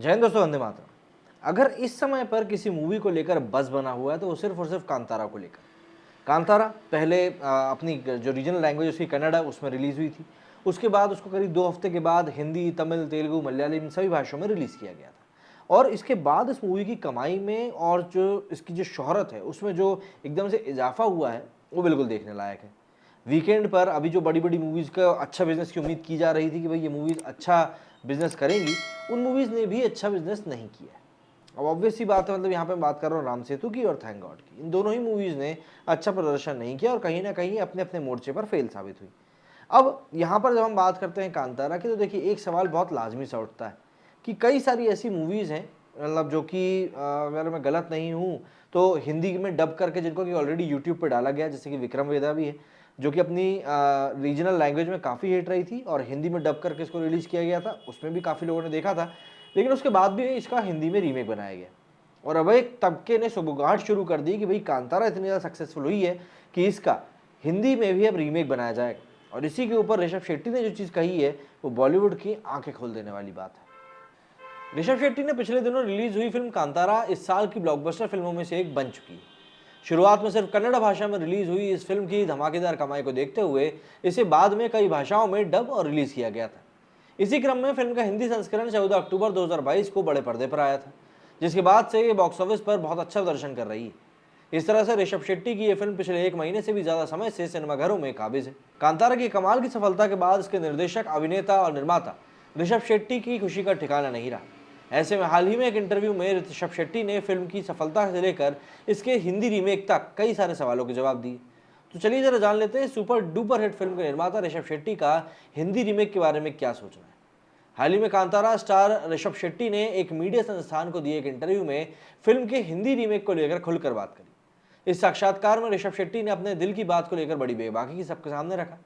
जय हिंद दोस्तों, वंदे मातरम। अगर इस समय पर किसी मूवी को लेकर बज़ बना हुआ है तो वो सिर्फ और सिर्फ कांतारा को लेकर। कांतारा पहले अपनी जो रीजनल लैंग्वेज उसकी कन्नड़ है उसमें रिलीज़ हुई थी। उसके बाद उसको करीब 2 हफ्ते के बाद हिंदी, तमिल, तेलुगु, मलयालम इन सभी भाषाओं में रिलीज़ किया गया था। और इसके बाद इस मूवी की कमाई में और जो इसकी जो शोहरत है उसमें जो एकदम से इजाफा हुआ है वो बिल्कुल देखने लायक है। वीकेंड पर अभी जो बड़ी-बड़ी मूवीज़ का अच्छा बिज़नेस की उम्मीद की जा रही थी कि भाई ये मूवीज़ अच्छा बिज़नेस करेंगी, उन मूवीज़ ने भी अच्छा बिज़नेस नहीं किया है। अब ऑब्वियस सी बात है, मतलब यहाँ पे मैं बात कर रहा हूँ राम सेतु की और थैंक गॉड की। इन दोनों ही मूवीज़ ने अच्छा प्रदर्शन नहीं किया और कहीं न कहीं अपने-अपने मोर्चे पर फेल साबित हुई। अब यहाँ पर जब हम बात करते हैं कांतारा की, तो देखिए एक सवाल बहुत लाज़मी सा उठता है कि कई सारी ऐसी मूवीज़ हैं, मतलब जो कि अगर मैं गलत नहीं हूँ तो हिंदी में डब करके जिनको कि ऑलरेडी यूट्यूब पे डाला गया है, जैसे कि विक्रम वेदा भी है, जो कि अपनी रीजनल लैंग्वेज में काफ़ी हिट रही थी और हिंदी में डब करके इसको रिलीज़ किया गया था, उसमें भी काफ़ी लोगों ने देखा था। लेकिन उसके बाद भी इसका हिंदी में रीमेक बनाया गया और अब एक तबके ने सुगबुगाहट शुरू कर दी कि भाई कांतारा इतनी ज़्यादा सक्सेसफुल हुई है कि इसका हिंदी में भी अब रीमेक बनाया जाएगा। और इसी के ऊपर ऋषभ शेट्टी ने जो चीज़ कही है वो बॉलीवुड की आंखें खोल देने वाली बात है। ऋषभ शेट्टी ने पिछले दिनों रिलीज हुई फिल्म कांतारा इस साल की ब्लॉकबस्टर फिल्मों में से एक बन चुकी है। शुरुआत में सिर्फ कन्नड़ भाषा में रिलीज हुई इस फिल्म की धमाकेदार कमाई को देखते हुए इसे बाद में कई भाषाओं में डब और रिलीज किया गया था। इसी क्रम में फिल्म का हिंदी संस्करण 14 अक्टूबर 2022 को बड़े पर्दे पर आया था, जिसके बाद से ये बॉक्स ऑफिस पर बहुत अच्छा प्रदर्शन कर रही है। इस तरह से ऋषभ शेट्टी की यह फिल्म पिछले 1 महीने से भी ज्यादा समय से सिनेमाघरों में काबिज है। कांतारा की कमाल की सफलता के बाद इसके निर्देशक, अभिनेता और निर्माता ऋषभ शेट्टी की खुशी का ठिकाना नहीं रहा। ऐसे में हाल ही में एक इंटरव्यू में ऋषभ शेट्टी ने फिल्म की सफलता से लेकर इसके हिंदी रीमेक तक कई सारे सवालों के जवाब दिए। तो चलिए जरा जान लेते हैं सुपर डुपर हिट फिल्म के निर्माता ऋषभ शेट्टी का हिंदी रीमेक के बारे में क्या सोचना है। हाल ही में कांतारा स्टार ऋषभ शेट्टी ने एक मीडिया संस्थान को दिए एक इंटरव्यू में फिल्म के हिंदी रीमेक को लेकर खुलकर बात करी। इस साक्षात्कार में ऋषभ शेट्टी ने अपने दिल की बात को लेकर बड़ी बेबाकी की सबके सामने रखा,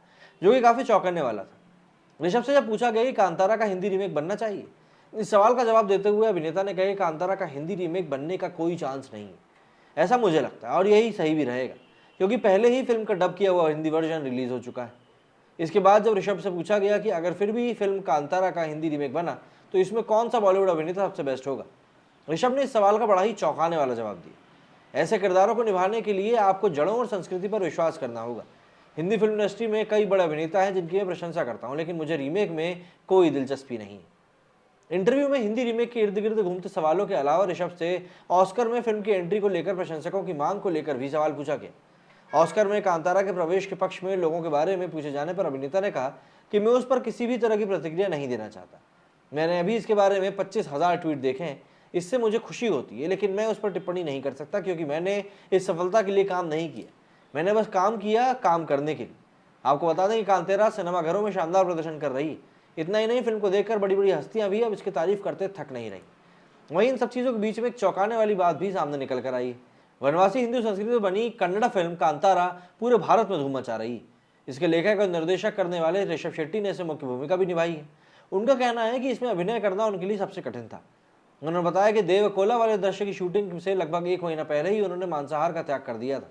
जो कि काफी चौंकाने वाला था। ऋषभ से जब पूछा गया कि कांतारा का हिंदी रीमेक बनना चाहिए, इस सवाल का जवाब देते हुए अभिनेता ने कहा कि कांतारा का हिंदी रीमेक बनने का कोई चांस नहीं है। ऐसा मुझे लगता है और यही सही भी रहेगा, क्योंकि पहले ही फिल्म का डब किया हुआ हिंदी वर्जन रिलीज हो चुका है। इसके बाद जब ऋषभ से पूछा गया कि अगर फिर भी फिल्म कांतारा का हिंदी रीमेक बना तो इसमें कौन सा बॉलीवुड अभिनेता सबसे बेस्ट होगा, ऋषभ ने इस सवाल का बड़ा ही चौंकाने वाला जवाब दिया। ऐसे किरदारों को निभाने के लिए आपको जड़ों और संस्कृति पर विश्वास करना होगा। हिंदी फिल्म इंडस्ट्री में कई बड़े अभिनेता हैं जिनकी मैं प्रशंसा करता हूं, लेकिन मुझे रीमेक में कोई दिलचस्पी नहीं है। इंटरव्यू में हिंदी रीमेक के इर्द गिर्द घूमते सवालों के अलावा ऋषभ से ऑस्कर में फिल्म की एंट्री को लेकर प्रशंसकों की मांग को लेकर भी सवाल पूछा गया। ऑस्कर में कांतारा के प्रवेश के पक्ष में लोगों के बारे में पूछे जाने पर अभिनेता ने कहा कि मैं उस पर किसी भी तरह की प्रतिक्रिया नहीं देना चाहता। मैंने अभी इसके बारे में 25,000 ट्वीट देखे हैं, इससे मुझे खुशी होती है, लेकिन मैं उस पर टिप्पणी नहीं कर सकता क्योंकि मैंने इस सफलता के लिए काम नहीं किया। मैंने बस काम किया काम करने के लिए। आपको बता दें कि कांतारा सिनेमाघरों में शानदार प्रदर्शन कर रही है। इतना ही नहीं, फिल्म को देखकर बड़ी बड़ी हस्तियां भी अब इसकी तारीफ करते थक नहीं रही। वहीं इन सब चीज़ों के बीच में एक चौंकाने वाली बात भी सामने निकल कर आई है। वनवासी हिंदू संस्कृति में बनी कन्नड़ फिल्म कांतारा पूरे भारत में धूम मचा रही है। इसके लेखक और निर्देशक करने वाले ऋषभ शेट्टी ने इसे मुख्य भूमिका भी निभाई है। उनका कहना है कि इसमें अभिनय करना उनके लिए सबसे कठिन था। उन्होंने बताया कि देवकोला वाले दृश्य की शूटिंग से लगभग 1 महीना पहले ही उन्होंने मांसाहार का त्याग कर दिया था।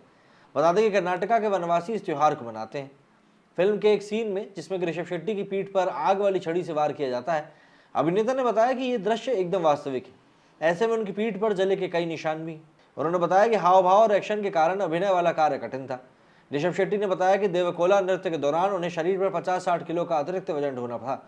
बता दें कि कर्नाटका के वनवासी इस त्योहार को मनाते हैं। फिल्म के एक सीन में जिसमें ऋषभ शेट्टी की पीठ पर आग वाली छड़ी से वार किया जाता है, अभिनेता ने बताया कि यह दृश्य एकदम वास्तविक है। ऐसे में उनकी पीठ पर जले के कई निशान भी। उन्होंने बताया कि हाव भाव और एक्शन के कारण अभिनय वाला कार्य कठिन था। ऋषभ शेट्टी ने बताया कि देवकोला नृत्य के दौरान उन्हें शरीर पर 50-60 किलो का अतिरिक्त वजन ढोना पड़ा।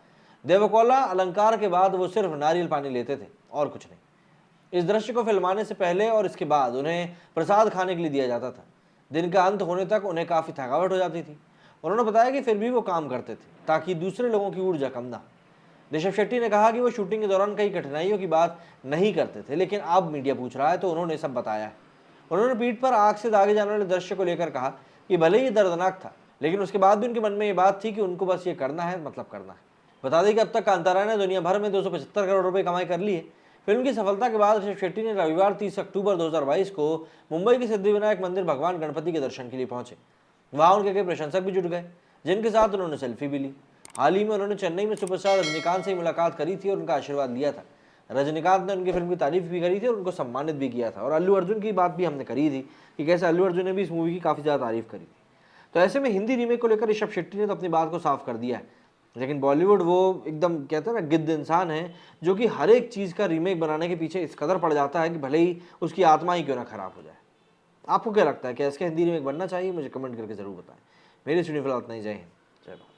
देवकोला अलंकार के बाद वो सिर्फ नारियल पानी लेते थे और कुछ नहीं। इस दृश्य को फिल्माने से पहले और इसके बाद उन्हें प्रसाद खाने के लिए दिया जाता था। दिन का अंत होने तक उन्हें काफी थकावट हो जाती थी। उन्होंने बताया कि फिर भी वो काम करते थे ताकि दूसरे लोगों की ऊर्जा कम ना हो। ऋषभ शेट्टी ने कहा कि वो शूटिंग के दौरान कई कठिनाइयों की बात नहीं करते थे, लेकिन अब मीडिया पूछ रहा है तो उन्होंने सब बताया है। उन्होंने पीठ पर आग से दागे जाने वाले दृश्य को लेकर कहा कि भले ही दर्दनाक था, लेकिन उसके बाद भी उनके मन में ये बात थी कि उनको बस ये करना है, मतलब करना है। बता दें कि अब तक कांतारा ने दुनिया भर में 275 करोड़ रुपए कमाई कर ली है। फिल्म की सफलता के बाद ऋषभ शेट्टी ने रविवार 30 अक्टूबर 2022 को मुंबई के सिद्धिविनायक मंदिर भगवान गणपति के दर्शन के लिए पहुंचे। वहां उनके कई प्रशंसक भी जुट गए, जिनके साथ उन्होंने सेल्फी भी ली। हाल ही में उन्होंने चेन्नई में सुपरस्टार रजनीकांत से मुलाकात करी थी और उनका आशीर्वाद लिया था। रजनीकांत ने उनकी फिल्म की तारीफ भी करी थी और उनको सम्मानित भी किया था। और अल्लू अर्जुन की बात भी हमने करी थी कि कैसे अल्लू अर्जुन ने भी इस मूवी की काफ़ी ज़्यादा तारीफ करी थी। तो ऐसे में हिंदी रीमेक को लेकर ऋषभ शेट्टी ने तो अपनी बात को साफ कर दिया है। लेकिन बॉलीवुड वो एकदम कहते हैं ना गिद्ध इंसान है जो कि हर एक चीज़ का रीमेक बनाने के पीछे इस कदर पड़ जाता है कि भले ही उसकी आत्मा ही क्यों ना खराब हो जाए। आपको क्या लगता है, क्या इसका हिंदी रीमेक बनना चाहिए? मुझे कमेंट करके ज़रूर बताएं। मेरे स्टूडियो फिलहाल इतना ही। जय हिंद, जय भारत।